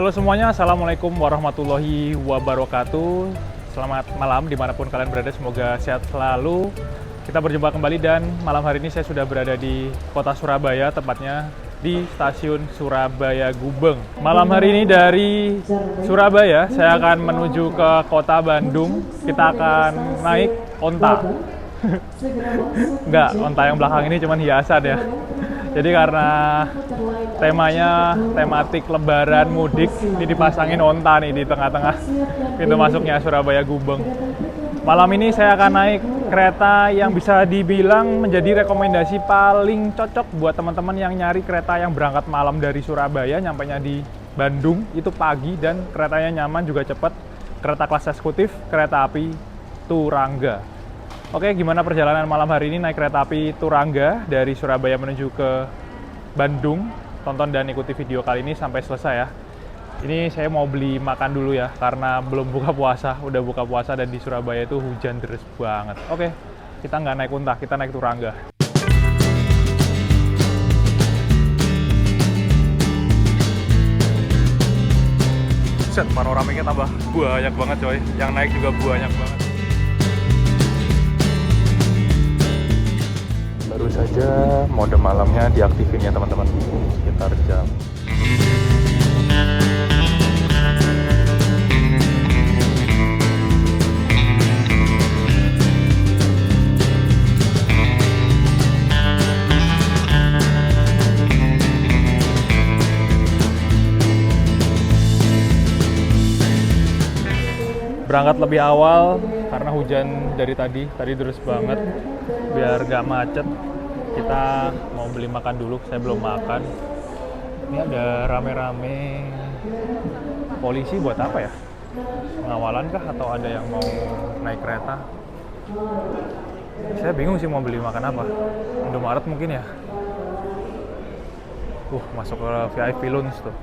Halo semuanya, Assalamualaikum warahmatullahi wabarakatuh. Selamat malam dimanapun kalian berada, semoga sehat selalu. Kita berjumpa kembali dan malam hari ini saya sudah berada di kota Surabaya, tepatnya di stasiun Surabaya Gubeng. Malam hari ini dari Surabaya, saya akan menuju ke kota Bandung. Kita akan naik onta. Enggak, onta yang belakang ini cuma hiasan ya. Jadi karena temanya tematik lebaran mudik, ini dipasangin onta nih di tengah-tengah pintu masuknya Surabaya Gubeng. Malam ini saya akan naik kereta yang bisa dibilang menjadi rekomendasi paling cocok buat teman-teman yang nyari kereta yang berangkat malam dari Surabaya, nyampainya di Bandung itu pagi dan keretanya nyaman juga cepat. Kereta kelas eksekutif, kereta api Turangga. Oke, gimana perjalanan malam hari ini naik kereta api Turangga dari Surabaya menuju ke Bandung? Tonton dan ikuti video kali ini sampai selesai ya. Ini saya mau beli makan dulu ya, karena belum buka puasa. Udah buka puasa dan di Surabaya itu hujan deras banget. Oke, kita nggak naik unta, kita naik Turangga. Set, panoramiknya tambah banyak banget coy. Yang naik juga banyak banget. Baru saja mode malamnya diaktifin ya teman-teman, sekitar jam berangkat lebih awal karena hujan dari tadi deras banget. Biar gak macet, kita mau beli makan dulu. Saya belum makan. Ini ada rame-rame polisi buat apa ya? Pengawalan kah atau ada yang mau naik kereta? Saya bingung sih mau beli makan apa. Indomaret mungkin ya. Masuk ke VIP Lounge tuh.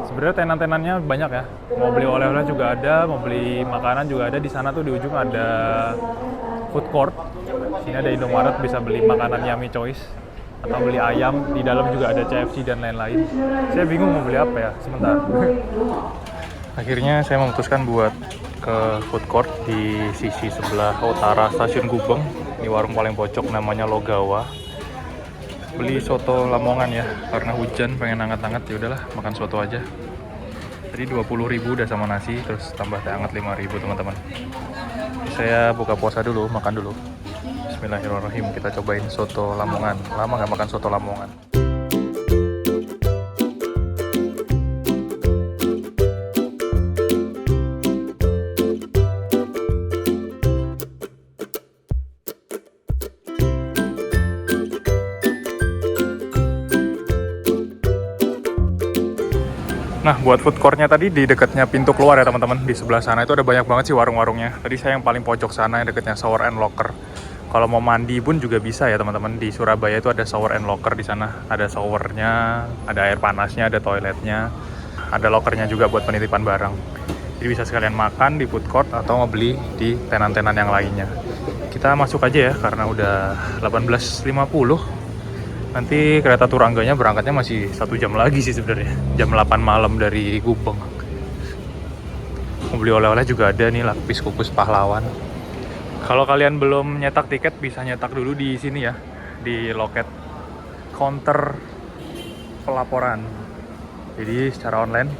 Sebenarnya tenan-tenannya banyak ya. Mau beli oleh-oleh juga ada, mau beli makanan juga ada. Di sana tuh di ujung ada food court. Sini ada Indomaret, bisa beli makanan Yummy Choice atau beli ayam. Di dalam juga ada CFC dan lain-lain. Saya bingung mau beli apa ya. Sebentar. Akhirnya saya memutuskan buat ke food court di sisi sebelah utara stasiun Gubeng. Ini warung paling pojok namanya Logawa. Beli soto Lamongan ya, karena hujan pengen hangat-hangat, ya udahlah makan soto aja. Tadi 20.000 udah sama nasi, terus tambah teh hangat 5.000 teman-teman. Saya buka puasa dulu, makan dulu. Bismillahirrahmanirrahim, kita cobain soto Lamongan. Lama nggak makan soto Lamongan. Nah, buat food court-nya tadi di dekatnya pintu keluar ya teman-teman. Di sebelah sana itu ada banyak banget sih warung-warungnya. Tadi saya yang paling pojok sana yang dekatnya Shower and Locker. Kalau mau mandi pun juga bisa ya teman-teman. Di Surabaya itu ada Shower and Locker di sana. Ada showernya, ada air panasnya, ada toiletnya, ada lockernya juga buat penitipan barang. Jadi bisa sekalian makan di food court atau mau beli di tenan-tenan yang lainnya. Kita masuk aja ya karena udah 18.50. Nanti kereta Turangganya berangkatnya masih 1 jam lagi sih sebenarnya. Jam 8 malam dari Gubeng. Mau beli oleh-oleh juga ada nih, lapis kukus pahlawan. Kalau kalian belum nyetak tiket bisa nyetak dulu di sini ya, di loket counter pelaporan. Jadi secara online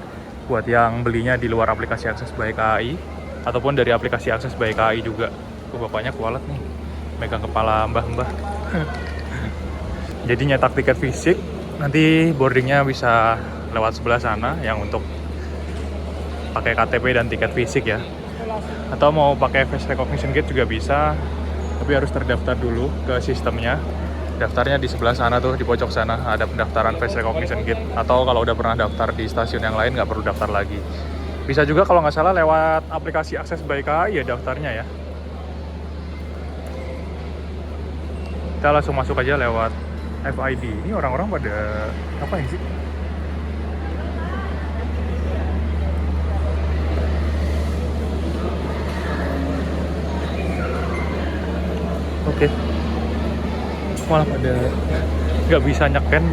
buat yang belinya di luar aplikasi Akses by KAI ataupun dari aplikasi Akses by KAI juga. Bapaknya kualat nih, megang kepala mbah-mbah. Jadi nyetak tiket fisik, nanti boardingnya bisa lewat sebelah sana yang untuk pakai KTP dan tiket fisik ya. Atau mau pakai face recognition gate juga bisa, tapi harus terdaftar dulu ke sistemnya. Daftarnya di sebelah sana tuh, di pojok sana ada pendaftaran face recognition gate. Atau kalau udah pernah daftar di stasiun yang lain nggak perlu daftar lagi. Bisa juga kalau nggak salah lewat aplikasi Akses by KAI ya daftarnya ya. Kita langsung masuk aja lewat FID. Ini orang-orang pada apa ini sih? Oke. Malah pada nggak bisa nyeken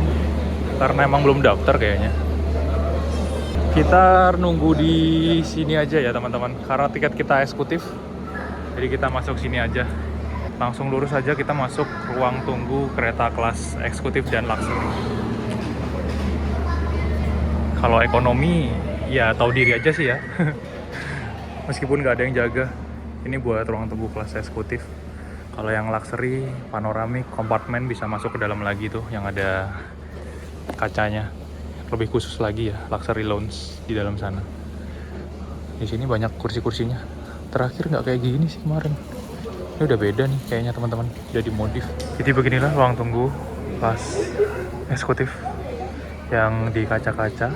karena emang belum daftar kayaknya. Kita nunggu di sini aja ya teman-teman, karena tiket kita eksekutif. Jadi kita masuk sini aja. Langsung lurus aja kita masuk ruang tunggu kereta kelas eksekutif dan luxury. Kalau ekonomi ya tahu diri aja sih ya. Meskipun nggak ada yang jaga. Ini buat ruang tunggu kelas eksekutif. Kalau yang luxury, panoramik, kompartemen bisa masuk ke dalam lagi tuh yang ada kacanya. Lebih khusus lagi ya, luxury lounge di dalam sana. Di sini banyak kursi-kursinya. Terakhir nggak kayak gini sih kemarin. Ini udah beda nih kayaknya teman-teman, udah dimodif. Jadi beginilah ruang tunggu kelas eksekutif yang di kaca-kaca.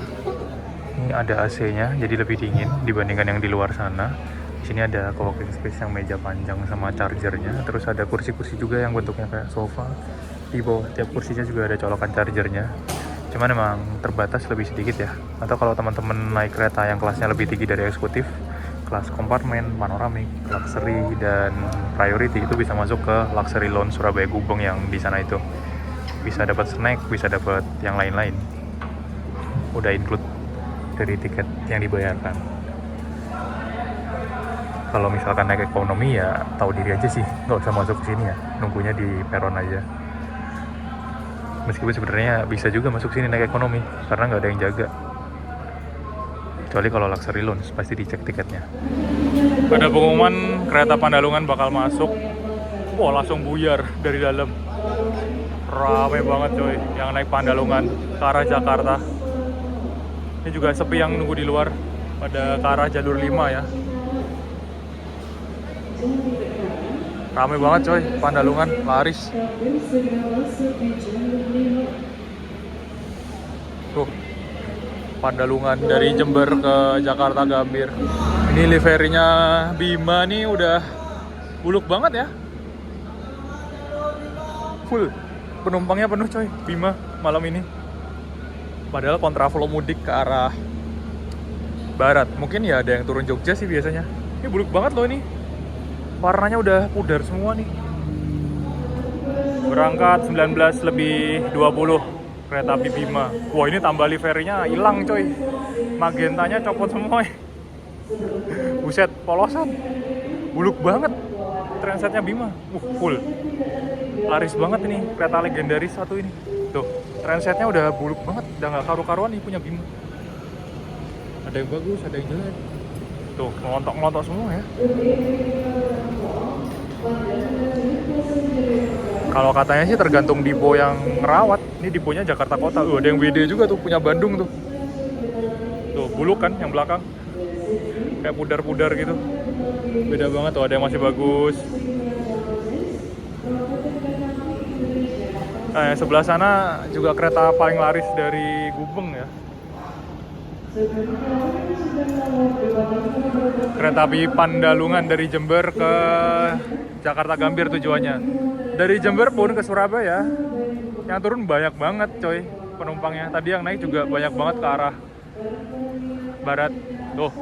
Ini ada AC-nya, jadi lebih dingin dibandingkan yang di luar sana. Di sini ada co-working space yang meja panjang sama chargernya. Terus ada kursi-kursi juga yang bentuknya kayak sofa. Di bawah tiap kursinya juga ada colokan chargernya. Cuman emang terbatas lebih sedikit ya. Atau kalau teman-teman naik kereta yang kelasnya lebih tinggi dari eksekutif, kelas kompartemen, panoramik, luxury, dan priority itu bisa masuk ke luxury lounge Surabaya Gubeng yang di sana itu. Bisa dapat snack, bisa dapat yang lain-lain. Udah include dari tiket yang dibayarkan. Kalau misalkan naik ekonomi ya tahu diri aja sih, nggak usah masuk ke sini ya, nunggunya di peron aja. Meskipun sebenarnya bisa juga masuk sini naik ekonomi karena nggak ada yang jaga. Kecuali kalau luxury lounge pasti dicek tiketnya. Ada pengumuman kereta Pandalungan bakal masuk. Wah, langsung buyar dari dalam. Rame banget coy yang naik Pandalungan ke arah Jakarta. Ini juga sepi yang nunggu di luar pada ke arah jalur 5 ya. Rame banget coy, Pandalungan laris. Tuh, Pandalungan dari Jember ke Jakarta Gambir. Ini liverynya Bima nih udah buluk banget ya. Full, penumpangnya penuh coy, Bima malam ini. Padahal kontraflow mudik ke arah barat. Mungkin ya ada yang turun Jogja sih biasanya. Ini buluk banget loh ini. Warnanya udah pudar semua nih. Berangkat 19:20 kereta api Bima. Wah, ini tambah liverynya hilang coy. Magentanya copot semua. Buset, polosan. Buluk banget. Transetnya Bima. Full. Laris banget ini kereta legendaris satu ini. Tuh, transetnya udah buluk banget, udah nggak karu-karuan nih punya Bima. Ada yang bagus, ada yang jelek. Tuh, ngelontok-ngelontok semua ya. Kalau katanya sih tergantung dipo yang ngerawat. Ini diponya Jakarta Kota. Ada yang beda juga tuh, punya Bandung tuh. Tuh, buluk kan yang belakang. Kayak pudar-pudar gitu. Beda banget tuh, ada yang masih bagus. Nah, sebelah sana juga kereta paling laris dari Gubeng ya. Kereta api Pandalungan dari Jember ke Jakarta Gambir tujuannya. Dari Jember pun ke Surabaya, yang turun banyak banget coy penumpangnya. Tadi yang naik juga banyak banget ke arah barat. Tuh.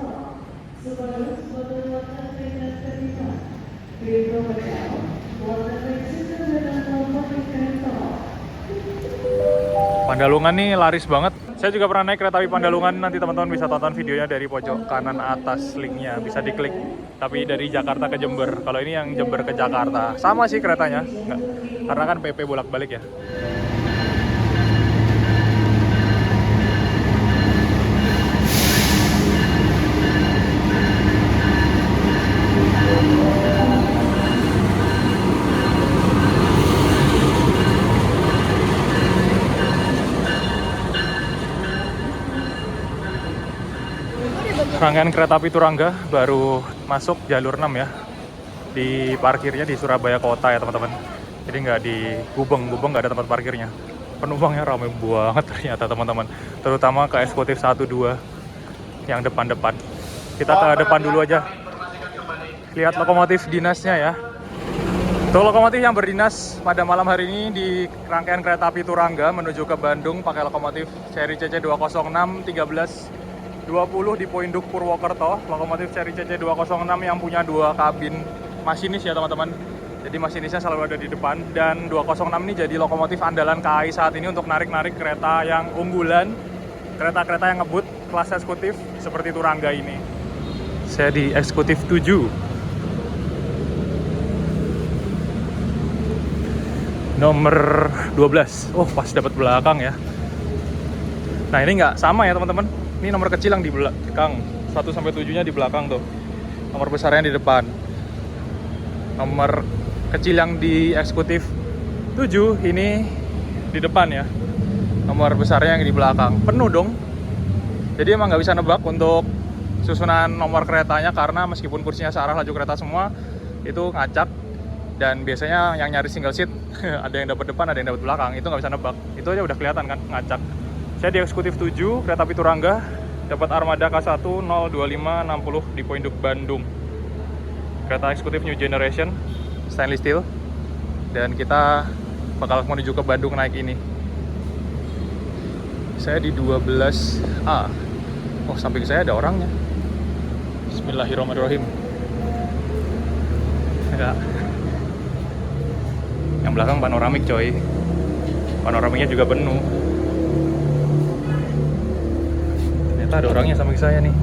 Pandalungan nih laris banget. Saya juga pernah naik kereta api Pandalungan. Nanti teman-teman bisa tonton videonya dari pojok kanan atas, linknya bisa diklik. Tapi dari Jakarta ke Jember. Kalau ini yang Jember ke Jakarta, sama sih keretanya. Enggak, karena kan PP bolak-balik ya. Rangkaian kereta api Turangga baru masuk jalur 6 ya. Di parkirnya di Surabaya Kota ya teman-teman. Jadi nggak di Gubeng nggak ada tempat parkirnya. Penumpangnya ramai banget ternyata teman-teman. Terutama ke eksekutif 1-2 yang depan-depan. Kita ke depan dulu aja. Lihat lokomotif dinasnya ya. Tuh lokomotif yang berdinas pada malam hari ini di rangkaian kereta api Turangga menuju ke Bandung pakai lokomotif seri CC 206 13 20 di Poinduk Purwokerto. Lokomotif seri CC 206 yang punya 2 kabin masinis ya teman-teman. Jadi masinisnya selalu ada di depan, dan 206 ini jadi lokomotif andalan KAI saat ini untuk narik-narik kereta yang unggulan, kereta-kereta yang ngebut kelas eksekutif seperti Turangga ini. Saya di eksekutif 7. Nomor 12. Oh, pas dapat belakang ya. Nah, ini nggak sama ya teman-teman. Ini nomor kecil yang di belakang. 1 sampai 7-nya di belakang tuh. Nomor besarnya di depan. Nomor kecil yang di eksekutif 7 ini di depan ya. Nomor besarnya yang di belakang. Penuh dong. Jadi emang nggak bisa nebak untuk susunan nomor keretanya, karena meskipun kursinya searah laju kereta semua, itu ngacak. Dan biasanya yang nyari single seat ada yang dapat depan, ada yang dapat belakang. Itu nggak bisa nebak. Itu aja udah kelihatan kan, ngacak. Saya di eksekutif 7 kereta api Turangga, dapat armada K1 02560 di Poinduk Bandung. Kereta eksekutif New Generation, stainless steel, dan kita bakal menuju ke Bandung naik ini. Saya di 12A. Oh, samping saya ada orangnya. Bismillahirrahmanirrahim. Ya. Yang belakang panoramik coy. Panoramiknya juga penuh. Ternyata ada orangnya samping saya nih.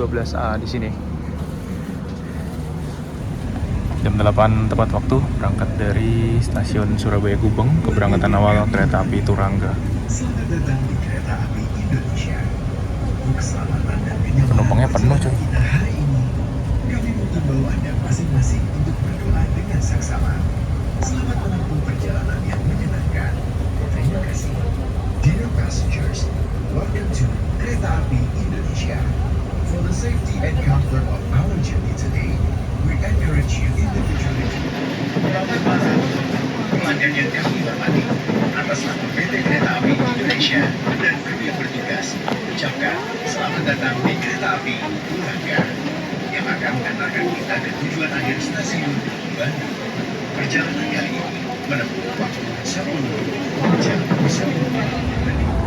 12A di sini. Jam 8 tepat waktu, berangkat dari stasiun Surabaya Gubeng, keberangkatan awal kereta api Turangga. Selamat datang di kereta api Indonesia. Keselamatan dan kenyamanan Penumpangnya penuh coy. hari ini, kami mengimbau Anda masing-masing untuk berdoa dengan saksama. Selamat menempuh perjalanan yang menyenangkan. Terima kasih. Dear passengers, welcome to Kereta Api Indonesia. For the safety and comfort of our journey today, we encourage you individually. Pelanggan yang kami hormati, atas nama PT Kereta Api Indonesia dan kru yang bertugas, ucapkan selamat datang di Kereta Api Turangga yang akan mengantarkan kita ke tujuan akhir stasiun Bandung. Perjalanan kali ini menempuh waktu 10 jam 10 menit.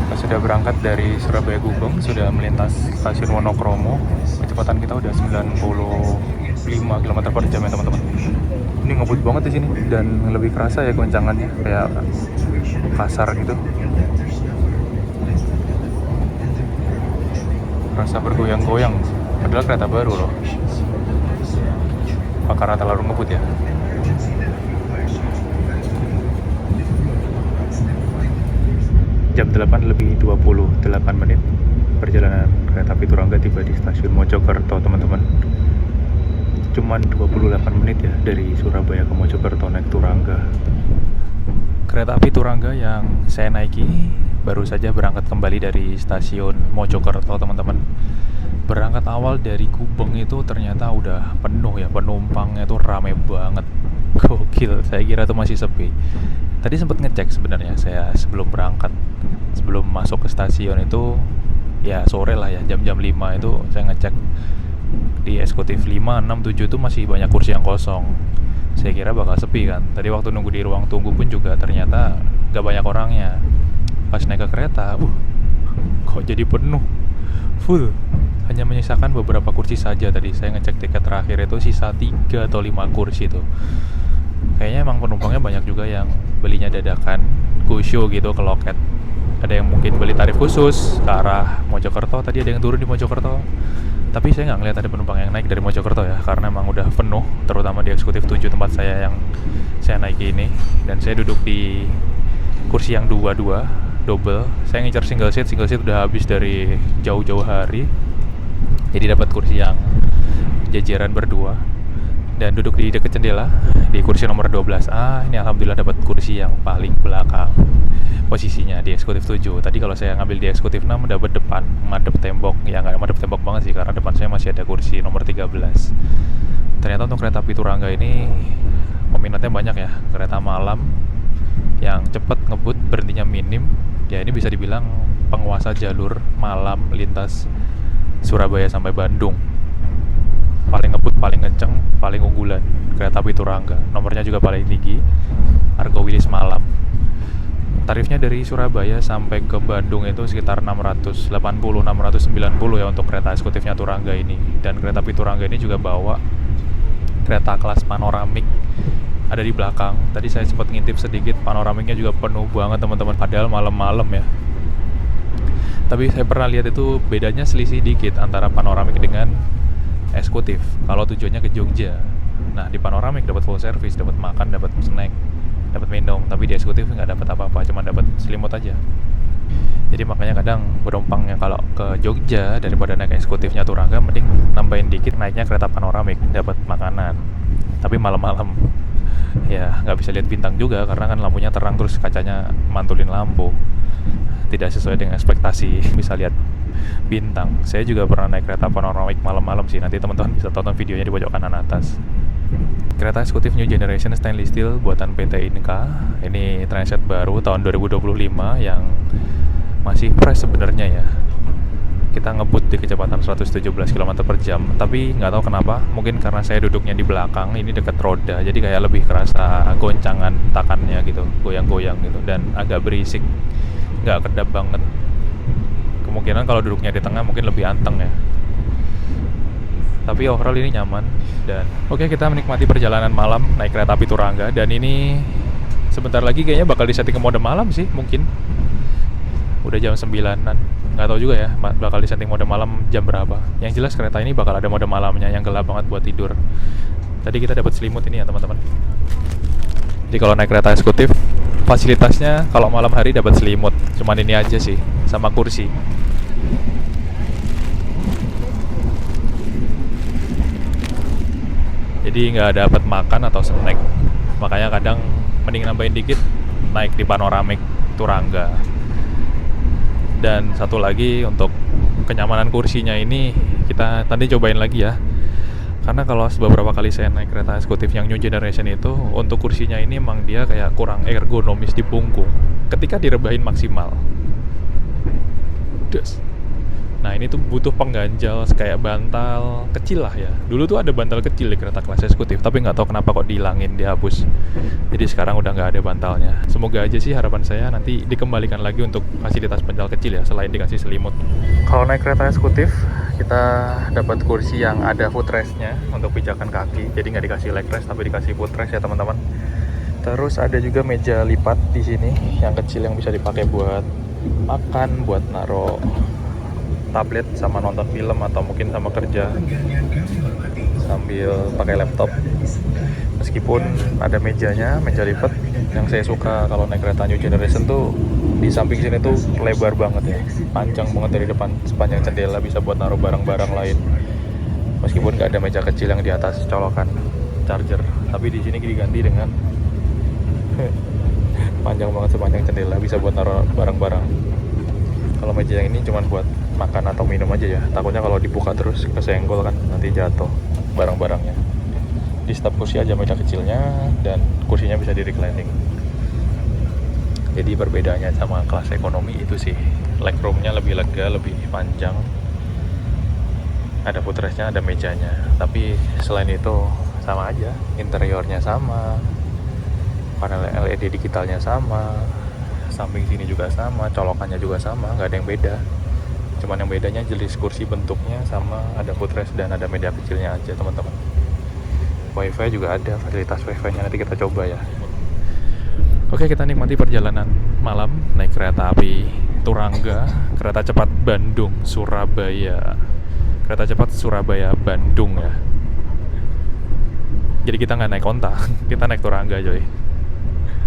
Kita sudah berangkat dari Surabaya Gubeng, sudah melintas stasiun Wonokromo. Kecepatan kita udah 95 km per jam ya teman-teman. Ini ngebut banget di sini, dan lebih kerasa ya goncangannya, kayak kasar gitu. Rasa bergoyang-goyang, padahal kereta baru loh. Apa karena terlalu ngebut ya? Jam 8 lebih 28 menit, perjalanan kereta api Turangga tiba di stasiun Mojokerto teman-teman. Cuman 28 menit ya dari Surabaya ke Mojokerto naik Turangga. Kereta api Turangga yang saya naiki baru saja berangkat kembali dari stasiun Mojokerto teman-teman. Berangkat awal dari Gubeng itu ternyata udah penuh ya, penumpangnya tuh rame banget. Gokil, saya kira tuh masih sepi. Tadi sempat ngecek sebenarnya saya sebelum berangkat, sebelum masuk ke stasiun itu ya sore lah ya, jam-jam 5 itu saya ngecek di eksekutif 5, 6, 7 itu masih banyak kursi yang kosong. Saya kira bakal sepi kan. Tadi waktu nunggu di ruang tunggu pun juga ternyata gak banyak orangnya. Pas naik ke kereta, kok jadi penuh, full. Hanya menyisakan beberapa kursi saja. Tadi saya ngecek tiket terakhir itu sisa 3 atau 5 kursi tuh. Kayaknya emang penumpangnya banyak juga yang belinya dadakan, kusyo gitu ke loket. Ada yang mungkin beli tarif khusus ke arah Mojokerto. Tadi ada yang turun di Mojokerto. Tapi saya nggak ngeliat ada penumpang yang naik dari Mojokerto ya, karena emang udah penuh, terutama di eksekutif 7 tempat saya yang saya naiki ini. Dan saya duduk di kursi yang 22, double. Saya ngincar single seat udah habis dari jauh-jauh hari. Jadi dapat kursi yang jajaran berdua. Dan duduk di dekat jendela di kursi nomor 12A. Ini alhamdulillah dapat kursi yang paling belakang posisinya di eksekutif 7. Tadi kalau saya ngambil di eksekutif 6 dapat depan, madep tembok. Ya nggak madep tembok banget sih, karena depan saya masih ada kursi nomor 13. Ternyata untuk kereta api Turangga ini peminatnya banyak ya. Kereta malam yang cepat, ngebut, berhentinya minim. Ya ini bisa dibilang penguasa jalur malam lintas Surabaya sampai Bandung. Paling ngebut, paling kenceng, paling unggulan kereta api Turangga. Nomornya juga paling tinggi, Argo Wilis malam. Tarifnya dari Surabaya sampai ke Bandung itu sekitar 680-690 ya untuk kereta eksekutifnya Turangga ini. Dan kereta api Turangga ini juga bawa kereta kelas panoramik ada di belakang. Tadi saya sempat ngintip sedikit, panoramiknya juga penuh banget teman-teman, padahal malam-malam ya. Tapi saya pernah lihat itu bedanya selisih dikit antara panoramik dengan eksekutif. Kalau tujuannya ke Jogja, nah di panoramik dapat full service, dapat makan, dapat snack, dapat minum. Tapi di eksekutif nggak dapat apa-apa, cuma dapat selimut aja. Jadi makanya kadang penumpang yang kalau ke Jogja daripada naik eksekutifnya Turangga, mending nambahin dikit naiknya kereta panoramik, dapat makanan. Tapi malam-malam ya nggak bisa lihat bintang juga karena kan lampunya terang terus kacanya mantulin lampu. Tidak sesuai dengan ekspektasi bisa lihat bintang. Saya juga pernah naik kereta panoramik malam-malam sih. Nanti teman-teman bisa tonton videonya di pojok kanan atas. Kereta eksekutif New Generation Stainless Steel buatan PT Inka. Ini transit baru tahun 2025 yang masih fresh sebenarnya ya. Kita ngebut di kecepatan 117 km per jam. Tapi nggak tahu kenapa, mungkin karena saya duduknya di belakang, ini dekat roda, jadi kayak lebih kerasa goncangan takannya gitu, goyang-goyang gitu, dan agak berisik, nggak kedap banget. Kemungkinan kalau duduknya di tengah mungkin lebih anteng ya. Tapi overall ini nyaman. Dan oke, kita menikmati perjalanan malam naik kereta api Turangga. Dan ini sebentar lagi kayaknya bakal disetting ke mode malam sih, mungkin. Udah jam 9-an, nggak tahu juga ya bakal disetting mode malam jam berapa. Yang jelas kereta ini bakal ada mode malamnya yang gelap banget buat tidur. Tadi kita dapat selimut ini ya teman-teman. Jadi kalau naik kereta eksekutif, fasilitasnya kalau malam hari dapat selimut, cuman ini aja sih, sama kursi. Jadi nggak dapat makan atau snack, makanya kadang mending nambahin dikit naik di panoramik Turangga. Dan satu lagi untuk kenyamanan kursinya ini kita tadi cobain lagi ya. Karena kalau beberapa kali saya naik kereta eksekutif yang New Generation itu, untuk kursinya ini emang dia kayak kurang ergonomis di punggung ketika direbahin maksimal. Nah ini tuh butuh pengganjal kayak bantal kecil lah ya. Dulu tuh ada bantal kecil di kereta kelas eksekutif, tapi nggak tahu kenapa kok dihilangin, dihapus. Jadi sekarang udah nggak ada bantalnya. Semoga aja sih, harapan saya nanti dikembalikan lagi untuk fasilitas bantal kecil ya, selain dikasih selimut. Kalau naik kereta eksekutif, kita dapat kursi yang ada footrestnya untuk pijakan kaki. Jadi nggak dikasih leg rest, tapi dikasih footrest ya teman-teman. Terus ada juga meja lipat di sini yang kecil yang bisa dipakai buat makan, buat naro tablet sama nonton film atau mungkin sama kerja sambil pakai laptop. Meskipun ada mejanya, meja lipat, yang saya suka kalau naik kereta New Generation tuh di samping sini tuh lebar banget ya, panjang banget dari depan sepanjang jendela, bisa buat naruh barang-barang lain. Meskipun nggak ada meja kecil yang di atas colokan charger, tapi di sini diganti dengan panjang banget sepanjang jendela, bisa buat naruh barang-barang. Kalau meja yang ini cuma buat makan atau minum aja ya, takutnya kalau dibuka terus kesenggol kan, nanti jatuh barang-barangnya. Di staf kursi aja meja kecilnya, dan kursinya bisa di reclining. Jadi perbedaannya sama kelas ekonomi itu sih, legroomnya lebih lega, lebih panjang, ada footrestnya, ada mejanya. Tapi selain itu sama aja, interiornya sama, panel LED digitalnya sama, samping sini juga sama, colokannya juga sama, nggak ada yang beda. Cuman yang bedanya jenis kursi bentuknya sama, ada footrest dan ada meja kecilnya aja teman-teman. Wifi juga ada, fasilitas wifi-nya nanti kita coba ya. Oke, kita nikmati perjalanan malam naik kereta api Turangga, kereta cepat Bandung Surabaya, kereta cepat Surabaya Bandung ya. Jadi kita nggak naik onta, kita naik Turangga coy.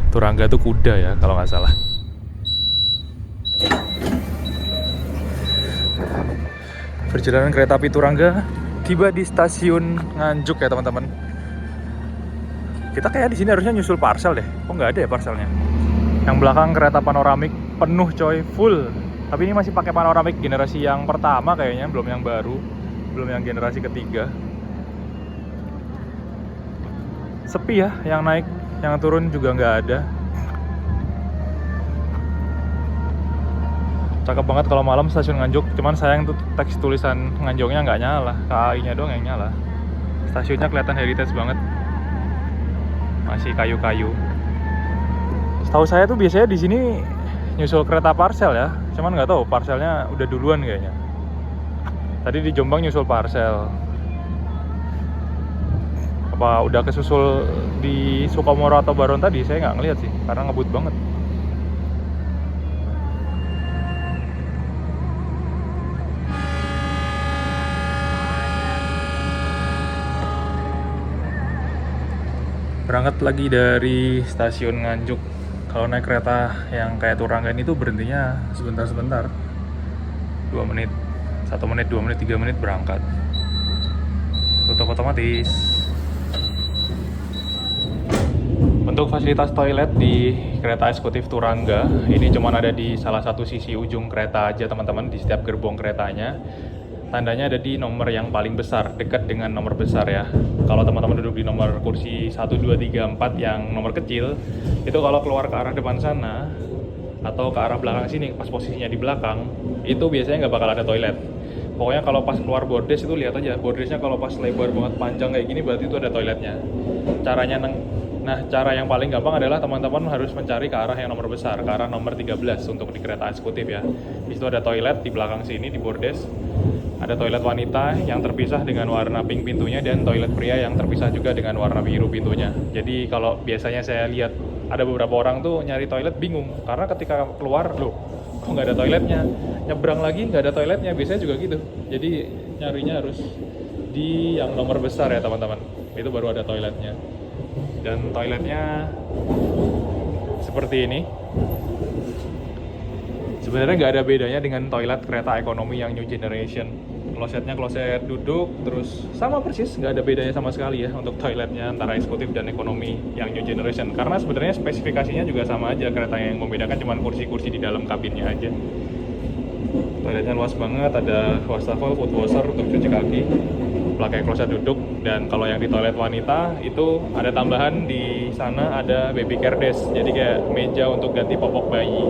Turangga tuh kuda ya kalau nggak salah. Perjalanan kereta api Turangga tiba di stasiun Nganjuk ya teman-teman. Kita kayak di sini harusnya nyusul parcel deh. Kok nggak ada ya parcelnya? Yang belakang kereta panoramik penuh coy, full. Tapi ini masih pakai panoramik generasi yang pertama kayaknya, belum yang baru, belum yang generasi ketiga. Sepi ya, yang naik, yang turun juga nggak ada. Cakep banget kalau malam stasiun Nganjuk, cuman sayang tuh teks tulisan Nganjungnya nggak nyala, KAI-nya doang yang nyala. Stasiunnya kelihatan heritage banget, masih kayu-kayu. Setahu saya tuh biasanya di sini nyusul kereta parcel ya, cuman nggak tahu parcelnya udah duluan kayaknya. Tadi di Jombang nyusul parcel. Apa udah kesusul di Sukomoro atau Baron tadi, saya nggak ngeliat sih, karena ngebut banget. Berangkat lagi dari stasiun Nganjuk. Kalau naik kereta yang kayak Turangga ini tuh berhentinya sebentar-sebentar, 2 menit, 1 menit, 2 menit, 3 menit berangkat. Tutup otomatis. Untuk fasilitas toilet di kereta eksekutif Turangga, ini cuma ada di salah satu sisi ujung kereta aja teman-teman, di setiap gerbong keretanya. Tandanya ada di nomor yang paling besar, dekat dengan nomor besar ya. Kalau teman-teman duduk di nomor kursi 1, 2, 3, 4 yang nomor kecil, itu kalau keluar ke arah depan sana, atau ke arah belakang sini, pas posisinya di belakang, itu biasanya nggak bakal ada toilet. Pokoknya kalau pas keluar bordes itu lihat aja, bordesnya kalau pas lebar banget panjang kayak gini berarti itu ada toiletnya. Cara yang paling gampang adalah teman-teman harus mencari ke arah yang nomor besar, ke arah nomor 13 untuk di kereta eksekutif ya. Di situ ada toilet di belakang sini di bordes. Ada toilet wanita yang terpisah dengan warna pink pintunya dan toilet pria yang terpisah juga dengan warna biru pintunya. Jadi kalau biasanya saya lihat ada beberapa orang tuh nyari toilet bingung karena ketika keluar loh kok nggak ada toiletnya, nyebrang lagi nggak ada toiletnya, biasanya juga gitu. Jadi nyarinya harus di yang nomor besar ya teman-teman, itu baru ada toiletnya. Dan toiletnya seperti ini. Sebenarnya nggak ada bedanya dengan toilet kereta ekonomi yang new generation. Klosetnya kloset duduk, terus sama persis, nggak ada bedanya sama sekali ya untuk toiletnya antara eksekutif dan ekonomi yang new generation. Karena sebenarnya spesifikasinya juga sama aja, kereta yang membedakan cuma kursi-kursi di dalam kabinnya aja. Toiletnya luas banget, ada wastafel, foot washer untuk cuci kaki, pakai kloset duduk. Dan kalau yang di toilet wanita itu ada tambahan di sana, ada baby care desk, jadi kayak meja untuk ganti popok bayi.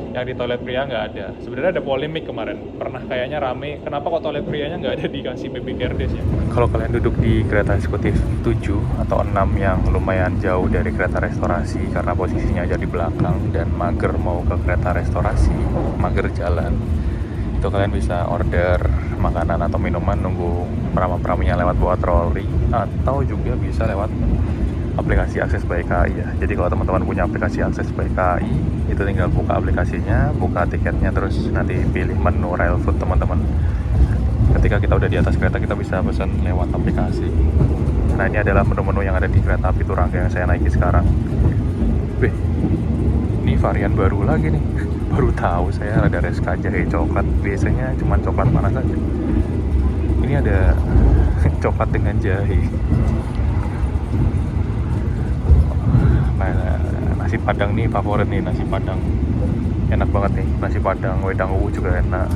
Yang di toilet pria nggak ada. Sebenarnya ada polemik kemarin, pernah kayaknya rame, kenapa kok toilet prianya nggak ada dikasih baby care desk ya. Kalau kalian duduk di kereta eksekutif 7 atau 6 yang lumayan jauh dari kereta restorasi karena posisinya aja di belakang dan mager mau ke kereta restorasi, mager jalan, itu kalian bisa order makanan atau minuman nunggu peramu-pramunya lewat bawa troli, atau juga bisa lewat aplikasi Akses by KAI ya. Jadi kalau teman-teman punya aplikasi Akses by KAI, itu tinggal buka aplikasinya, buka tiketnya, terus nanti pilih menu rail food teman-teman. Ketika kita udah di atas kereta, kita bisa pesan lewat aplikasi. Nah, ini adalah menu-menu yang ada di kereta api Turangga yang saya naiki sekarang. Wih, ini varian baru lagi nih. Baru tahu saya ada reska jahe coklat. Biasanya cuma coklat panas saja. Ini ada coklat dengan jahe. Nah, nasi padang nih favorit nih, nasi padang. Enak banget nih, nasi padang, wedang uwu juga enak.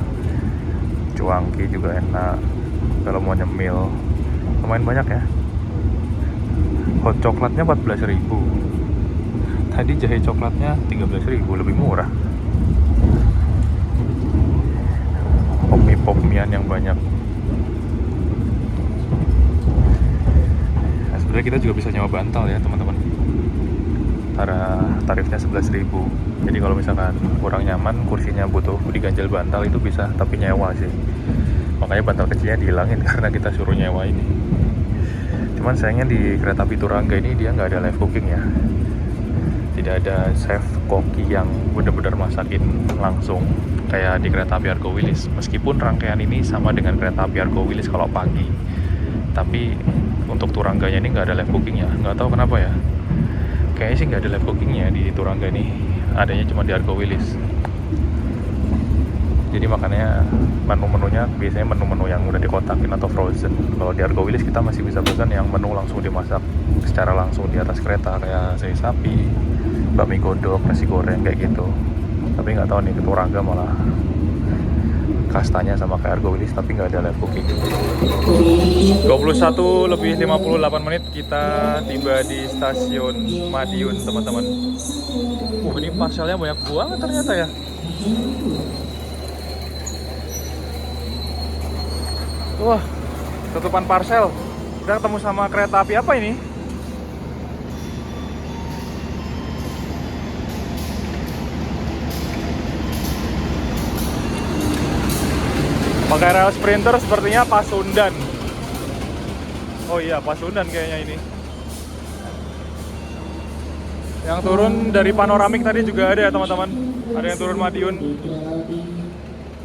Cuangki juga enak. Kalau mau nyemil lumayan banyak ya. Hot coklatnya 14.000. Tadi jahe coklatnya 13.000, lebih murah. Pop-mian yang banyak. Nah, sebenarnya kita juga bisa nyewa bantal ya teman-teman. Tarifnya 11.000. Jadi kalau misalkan kurang nyaman, kursinya butuh diganjel bantal, itu bisa, tapi nyewa sih. Makanya bantal kecilnya dihilangin karena kita suruh nyewa ini. Cuman sayangnya di kereta api Turangga ini dia nggak ada live cooking ya. Tidak ada chef koki yang benar-benar masakin langsung kayak di kereta api Argo Wilis. Meskipun rangkaian ini sama dengan kereta api Argo Wilis kalau pagi, tapi untuk Turangganya ini nggak ada live cookingnya. Nggak tahu kenapa ya. Kayaknya sih nggak ada live cookingnya di Turangga ini. Adanya cuma di Argo Wilis. Jadi makanya menu-menunya biasanya menu-menu yang udah dikotakin atau frozen. Kalau di Argo Wilis kita masih bisa pesan yang menu langsung dimasak secara langsung di atas kereta, kayak sei sapi, bakmi godok, nasi goreng kayak gitu. Tapi nggak tahu nih, ke Turangga malah kastanya sama kayak Argo Wilis tapi nggak ada live cooking. 21:58 menit kita tiba di stasiun Madiun teman-teman. Ini parcelnya banyak banget ternyata ya. Wah, tutupan parcel. Kita ketemu sama kereta api apa ini? Pakai rel sprinter sepertinya Pasundan. Oh iya, Pasundan kayaknya ini. Yang turun dari panoramik tadi juga ada ya teman-teman. Ada yang turun Madiun.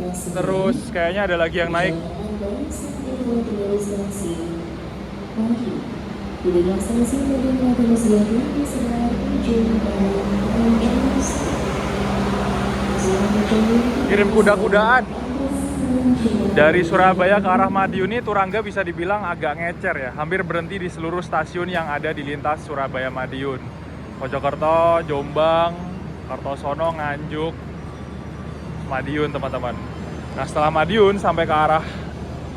Terus kayaknya ada lagi yang naik. Kirim kuda-kudaan. Dari Surabaya ke arah Madiun ini Turangga bisa dibilang agak ngecer ya. Hampir berhenti di seluruh stasiun yang ada di lintas Surabaya Madiun. Mojokerto, Jombang, Kartosono, Nganjuk, Madiun teman-teman. Nah setelah Madiun sampai ke arah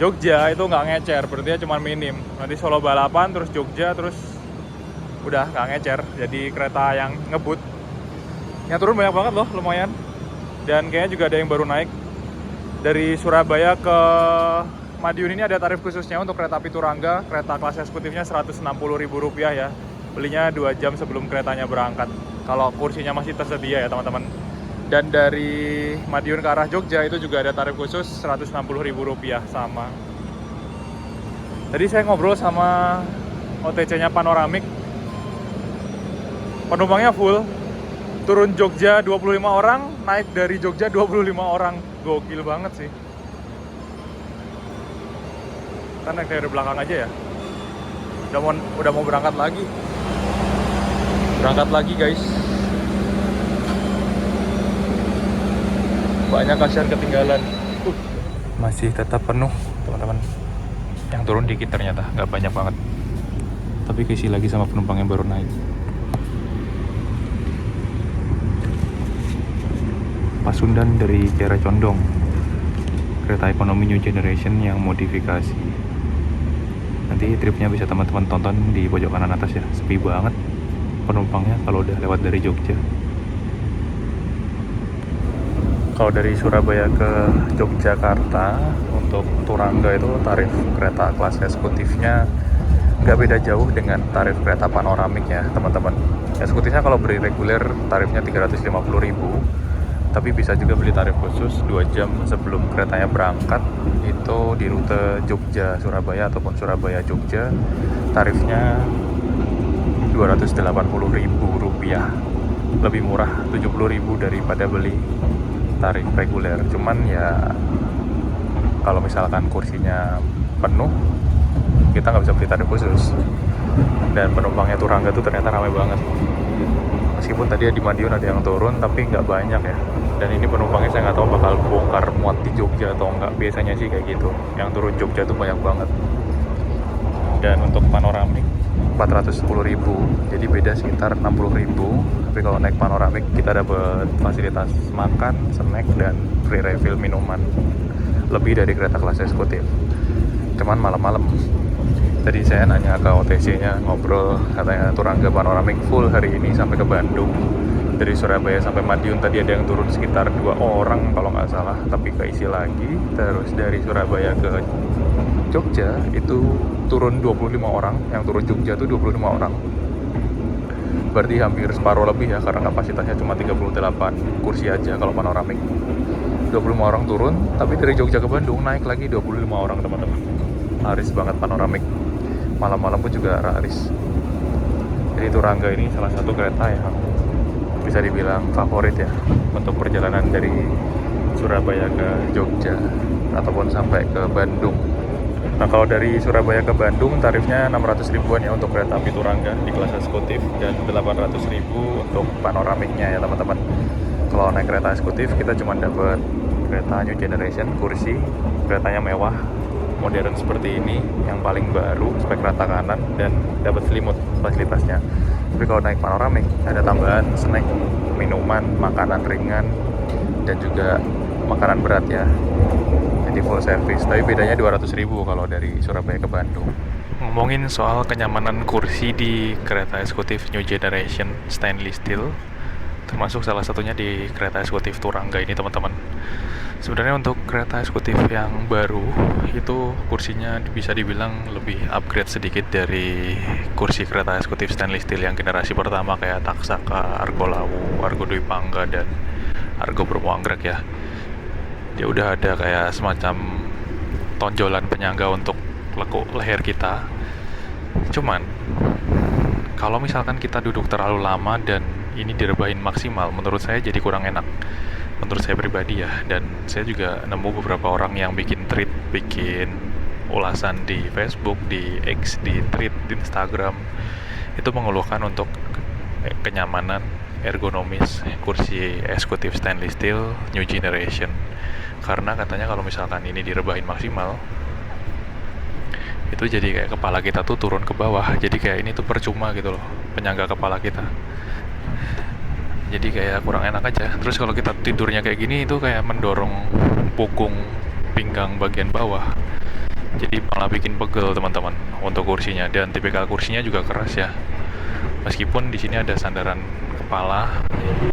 Jogja itu nggak ngecer, berarti cuma minim. Nanti Solo balapan, terus Jogja, terus udah nggak ngecer. Jadi kereta yang ngebut. Yang turun banyak banget loh, lumayan. Dan kayaknya juga ada yang baru naik. Dari Surabaya ke Madiun ini ada tarif khususnya untuk kereta api Turangga. Kereta kelas eksekutifnya Rp160.000 ya. Belinya 2 jam sebelum keretanya berangkat. Kalau kursinya masih tersedia ya teman-teman. Dan dari Madiun ke arah Jogja itu juga ada tarif khusus Rp160.000 sama. Tadi saya ngobrol sama OTC-nya Panoramik. Penumpangnya full. Turun Jogja 25 orang, naik dari Jogja 25 orang. Gokil banget sih. Kan naik dari belakang aja ya. Udah mau berangkat lagi. Berangkat lagi guys. Banyak kasihan ketinggalan. Masih tetap penuh teman-teman. Yang turun dikit ternyata, nggak banyak banget. Tapi keisi lagi sama penumpang yang baru naik. Pasundan dari Kiara Condong, kereta ekonomi New Generation yang modifikasi. Nanti tripnya bisa teman-teman tonton di pojok kanan atas ya. Sepi banget penumpangnya kalau udah lewat dari Jogja. Kalau dari Surabaya ke Yogyakarta untuk Turangga itu tarif kereta kelas eksekutifnya nggak beda jauh dengan tarif kereta panoramik ya teman-teman. Eksekutifnya kalau beri reguler tarifnya Rp350.000. Tapi bisa juga beli tarif khusus 2 jam sebelum keretanya berangkat. Itu di rute Jogja-Surabaya ataupun Surabaya-Jogja. Tarifnya Rp280.000. Lebih murah Rp70.000 daripada beli tarif reguler. Cuman ya kalau misalkan kursinya penuh, kita nggak bisa beli tarif khusus. Dan penumpangnya Turangga tuh ternyata ramai banget. Meskipun tadi di Madiun ada yang turun, tapi nggak banyak ya. Dan ini penumpangnya saya nggak tahu bakal bongkar muat di Jogja atau nggak. Biasanya sih kayak gitu. Yang turun Jogja tuh banyak banget. Dan untuk panoramik Rp410.000, jadi beda sekitar Rp60.000. Tapi kalau naik panoramik kita dapat fasilitas makan, snack, dan free refill minuman lebih dari kereta kelas eksekutif. Cuman malam-malam. Tadi saya nanya ke OTC-nya, ngobrol, katanya Turangga panoramik full hari ini sampai ke Bandung. Dari Surabaya sampai Madiun tadi ada yang turun sekitar 2 orang kalau nggak salah, tapi keisi lagi. Terus dari Surabaya ke Jogja itu turun 25 orang, yang turun Jogja itu 25 orang. Berarti hampir separuh lebih ya, karena kapasitasnya cuma 38 kursi aja kalau panoramik. 25 orang turun, tapi dari Jogja ke Bandung naik lagi 25 orang teman-teman. Laris banget panoramik. Malam-malam pun juga laris. Jadi Turangga ini salah satu kereta yang bisa dibilang favorit ya untuk perjalanan dari Surabaya ke Jogja ataupun sampai ke Bandung. Nah kalau dari Surabaya ke Bandung tarifnya 600 ribuan ya untuk kereta api Turangga di kelas eksekutif dan 800 ribu untuk panoramiknya ya teman-teman. Kalau naik kereta eksekutif kita cuma dapat kereta New Generation, kursi, keretanya mewah, modern seperti ini, yang paling baru, spek rata kanan, dan dapat selimut fasilitasnya. Tapi kalau naik panoramik ada tambahan snack, minuman, makanan ringan, dan juga makanan berat ya. Jadi full service. Tapi bedanya 200 ribu kalau dari Surabaya ke Bandung. Ngomongin soal kenyamanan kursi di kereta eksekutif New Generation stainless steel, termasuk salah satunya di kereta eksekutif Turangga ini teman-teman. Sebenarnya untuk kereta eksekutif yang baru itu kursinya bisa dibilang lebih upgrade sedikit dari kursi kereta eksekutif stainless steel yang generasi pertama kayak Taksaka, Argo Lawu, Argo Dwi Pangga, dan Argo Bromo Anggrek ya. Dia udah ada kayak semacam tonjolan penyangga untuk lekuk leher kita. Cuman Kalau misalkan kita duduk terlalu lama dan ini direbahin maksimal, menurut saya jadi kurang enak. Menurut saya pribadi ya, dan saya juga nemu beberapa orang yang bikin tweet, bikin ulasan di Facebook, di X, di tweet, di Instagram, itu mengeluhkan untuk kenyamanan ergonomis kursi eksekutif stainless steel new generation. Karena katanya kalau misalkan ini direbahin maksimal, itu jadi kayak kepala kita tuh turun ke bawah, jadi kayak ini tuh percuma gitu loh, penyangga kepala kita, jadi kayak kurang enak aja. Terus kalau kita tidurnya kayak gini itu kayak mendorong punggung pinggang bagian bawah, jadi malah bikin pegel teman-teman untuk kursinya. Dan tipikal kursinya juga keras ya, meskipun di sini ada sandaran kepala,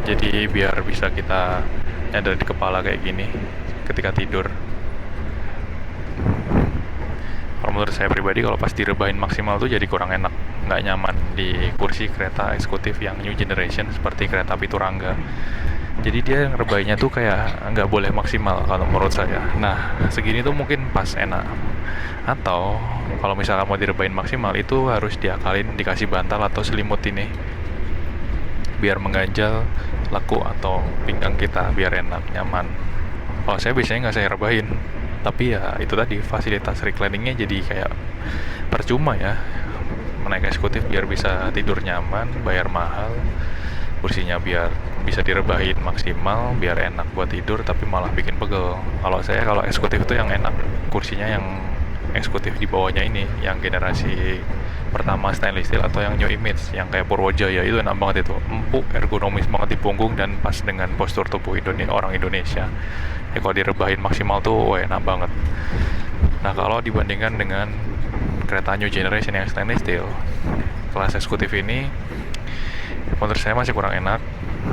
jadi biar bisa kita nyadar di kepala kayak gini ketika tidur. Kalau menurut saya pribadi, kalau pas direbahin maksimal tuh jadi kurang enak, nggak nyaman di kursi kereta eksekutif yang new generation seperti kereta api Turangga. Jadi dia ngerebahinnya tuh kayak nggak boleh maksimal kalau menurut saya. Nah, segini tuh mungkin pas enak. Atau kalau misalkan mau direbahin maksimal, itu harus diakalin, dikasih bantal atau selimut ini, biar mengganjal leku atau pinggang kita, biar enak, nyaman. Kalau saya biasanya nggak saya rebahin, tapi ya itu tadi, fasilitas recliningnya jadi kayak percuma ya. Menaik eksekutif biar bisa tidur nyaman, bayar mahal, kursinya biar bisa direbahin maksimal, biar enak buat tidur, tapi malah bikin pegel. Kalau saya, kalau eksekutif itu yang enak, kursinya yang eksekutif di bawahnya ini, yang generasi pertama stainless steel atau yang new image, yang kayak Purwojaya, itu enak banget, itu empuk, ergonomis banget di punggung dan pas dengan postur tubuh orang Indonesia. Ya kalau direbahin maksimal tuh enak banget. Nah, kalau dibandingkan dengan kereta new generation yang stainless steel, kelas eksekutif ini menurut saya masih kurang enak.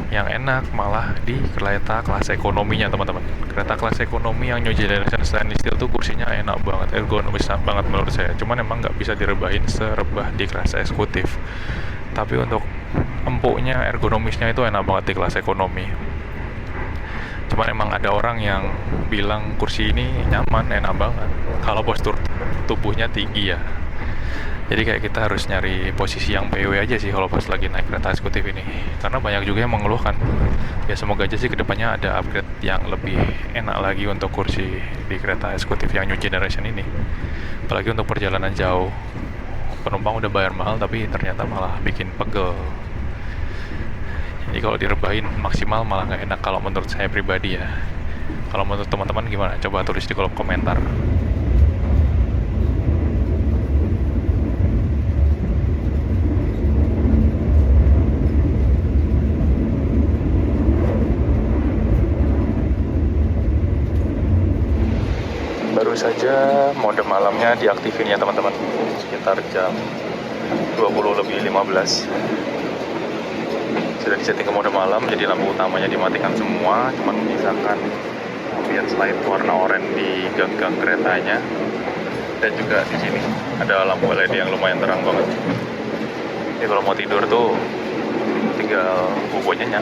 Yang enak malah di kereta kelas ekonominya teman-teman. Kereta kelas ekonomi yang new generation stainless steel tuh kursinya enak banget, ergonomis banget menurut saya. Cuman emang nggak bisa direbahin serebah di kelas eksekutif. Tapi untuk empuknya, ergonomisnya itu enak banget di kelas ekonomi. Cuman emang ada orang yang bilang kursi ini nyaman, enak banget kalau postur tubuhnya tinggi ya. Jadi kayak kita harus nyari posisi yang PW aja sih kalau pas lagi naik kereta eksekutif ini. Karena banyak juga yang mengeluhkan. Ya semoga aja sih kedepannya ada upgrade yang lebih enak lagi untuk kursi di kereta eksekutif yang new generation ini. Apalagi untuk perjalanan jauh, penumpang udah bayar mahal tapi ternyata malah bikin pegel. Jadi kalau direbahin maksimal malah nggak enak kalau menurut saya pribadi ya. Kalau menurut teman-teman gimana? Coba tulis di kolom komentar. Baru saja mode malamnya diaktifin ya teman-teman, sekitar jam 20:15. Sudah disetting ke mode malam, jadi lampu utamanya dimatikan semua, cuma menyisakan ambient light warna oranye di gang-gang keretanya. Dan juga di sini ada lampu LED yang lumayan terang banget. Jadi kalau mau tidur tuh tinggal bobo nyenyak.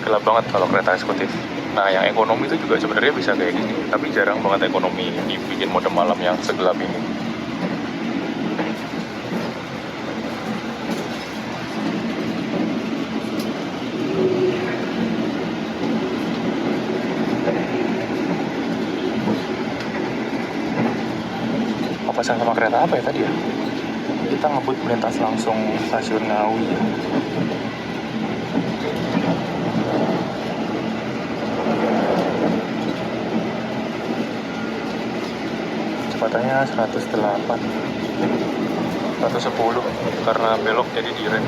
Gelap banget kalau kereta eksekutif. Nah, yang ekonomi itu juga sebenarnya bisa kayak gini, tapi jarang banget ekonomi dibikin mode malam yang segelap ini. Mau pesan sama kereta apa ya tadi ya? Kita ngebut melintas langsung stasiun Ngawi ya. Kecepatannya 108, 110 karena belok jadi direm.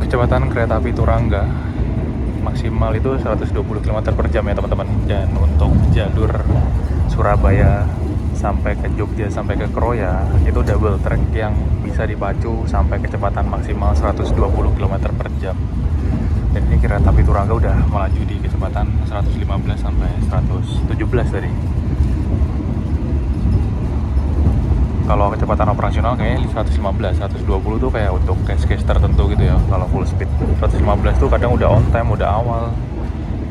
Kecepatan kereta api Turangga maksimal itu 120 km per jam ya teman-teman. Dan untuk jalur Surabaya sampai ke Jogja sampai ke Kroya itu double track yang bisa dipacu sampai kecepatan maksimal 120 km per jam. Dan ini kereta api Turangga udah melaju di kecepatan 115 sampai 117 tadi. Kalau kecepatan operasional kayaknya 115, 120 tuh kayak untuk case-case tertentu gitu ya. Kalau full speed 115 tuh kadang udah on time, udah awal.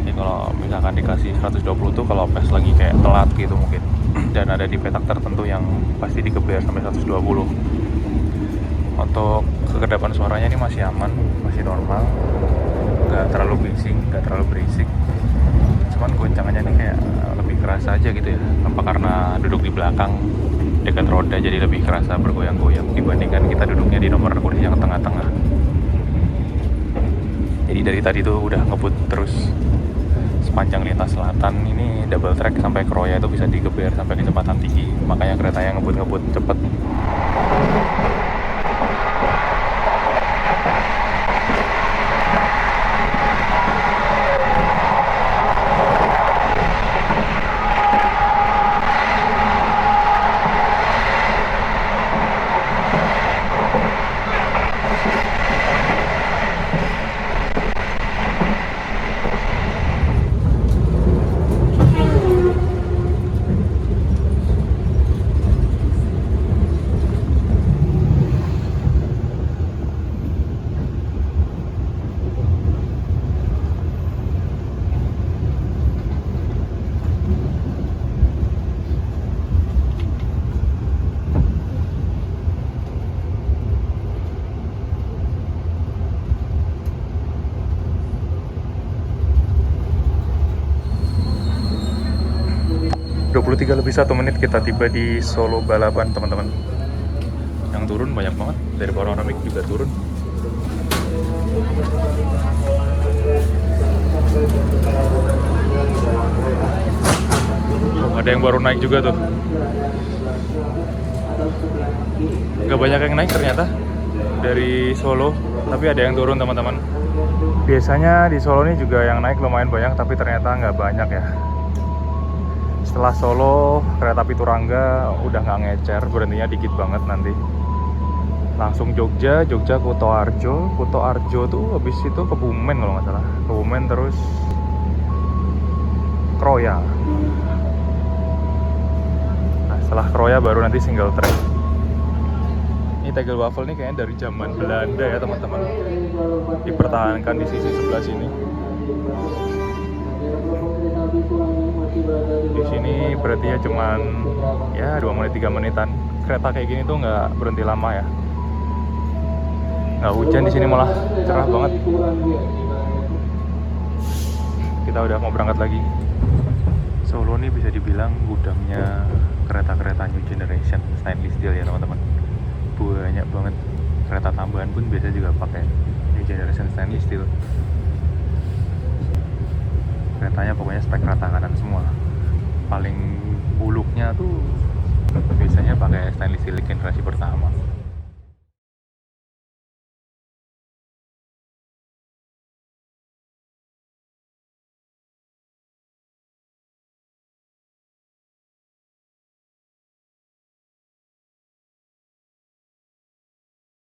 Jadi kalau misalkan dikasih 120 tuh kalau pas lagi kayak telat gitu mungkin. Dan ada di petak tertentu yang pasti digeber sampai 120. Untuk kekedapan suaranya ini masih aman, masih normal, nggak terlalu bising, nggak terlalu berisik. Cuman goncangannya ini kayak lebih kerasa aja gitu ya. Apa karena duduk di belakang dekat roda jadi lebih kerasa bergoyang-goyang dibandingkan kita duduknya di nomor kursi yang tengah-tengah. Jadi dari tadi tuh udah ngebut terus sepanjang lintas selatan ini double track sampai Kroya itu bisa digeber sampai kecepatan tinggi. Makanya keretanya ngebut-ngebut cepet. Lebih 1 menit kita tiba di Solo Balapan teman-teman. Yang turun banyak banget, dari Panoramik juga turun. Ada yang baru naik juga tuh. Gak banyak yang naik ternyata dari Solo, tapi ada yang turun teman-teman. Biasanya di Solo ini juga yang naik lumayan banyak, tapi ternyata nggak banyak ya. Setelah Solo, kereta api Turangga udah nggak ngecer, berhentinya dikit banget nanti. Langsung Jogja, Kutoarjo tuh habis itu Kebumen kalau nggak salah. Kebumen terus Kroya. Nah, setelah Kroya baru nanti single track. Ini Tegel Waffle nih kayaknya dari zaman Belanda ya teman-teman. Dipertahankan di sisi sebelah sini. Di sini berarti ya cuman ya 2 menit 3 menitan. Kereta kayak gini tuh nggak berhenti lama ya. Nggak hujan di sini, malah cerah banget. Kita udah mau berangkat lagi. Solo nih bisa dibilang gudangnya kereta-kereta new generation stainless steel ya teman-teman. Banyak banget. Kereta tambahan pun biasa juga pakai new generation stainless steel. Keretanya pokoknya spek rata kanan semua. Paling buluknya tuh biasanya pakai stainless steel generasi pertama.